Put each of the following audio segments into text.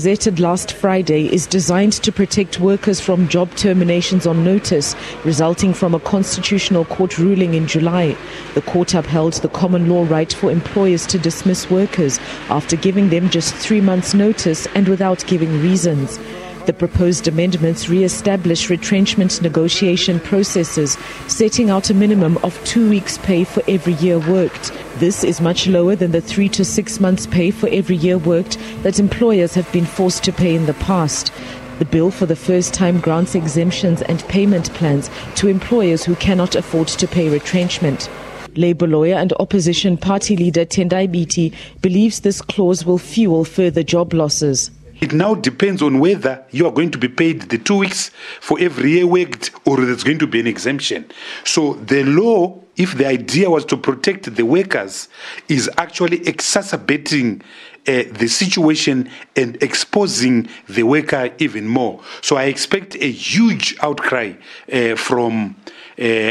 Gazetted last Friday is designed to protect workers from job terminations on notice, resulting from a constitutional court ruling in July. The court upheld the common law right for employers to dismiss workers after giving them just 3 months' notice and without giving reasons. The proposed amendments re-establish retrenchment negotiation processes, setting out a minimum of 2 weeks' pay for every year worked. This is much lower than the 3 to 6 months' pay for every year worked that employers have been forced to pay in the past. The bill for the first time grants exemptions and payment plans to employers who cannot afford to pay retrenchment. Labour lawyer and opposition party leader Tendai Biti believes this clause will fuel further job losses. It now depends on whether you are going to be paid the 2 weeks for every year worked or there's going to be an exemption. So the law, if the idea was to protect the workers, is actually exacerbating the situation and exposing the worker even more. So I expect a huge outcry from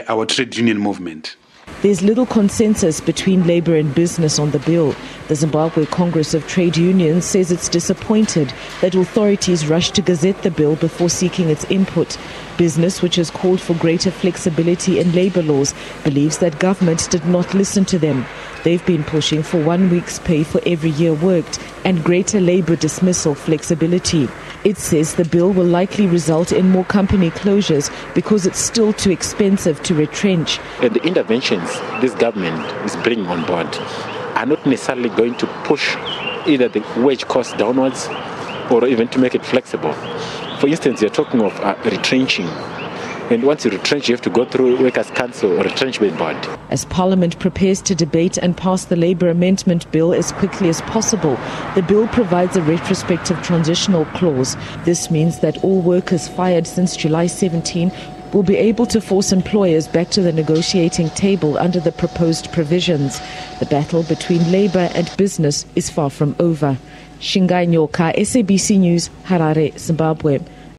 our trade union movement. There's little consensus between Labour and business on the bill. The Zimbabwe Congress of Trade Unions says it's disappointed that authorities rushed to gazette the bill before seeking its input. Business, which has called for greater flexibility in labour laws, believes that government did not listen to them. They've been pushing for 1 week's pay for every year worked and greater labour dismissal flexibility. It says the bill will likely result in more company closures because it's still too expensive to retrench. And the interventions this government is bringing on board are not necessarily going to push either the wage cost downwards or even to make it flexible. For instance, you're talking of retrenching. And once you retrench, you have to go through Workers' Council or retrenchment board. As Parliament prepares to debate and pass the Labour Amendment Bill as quickly as possible, the bill provides a retrospective transitional clause. This means that all workers fired since July 17 will be able to force employers back to the negotiating table under the proposed provisions. The battle between Labour and business is far from over. Shingai Nyoka, SABC News, Harare, Zimbabwe.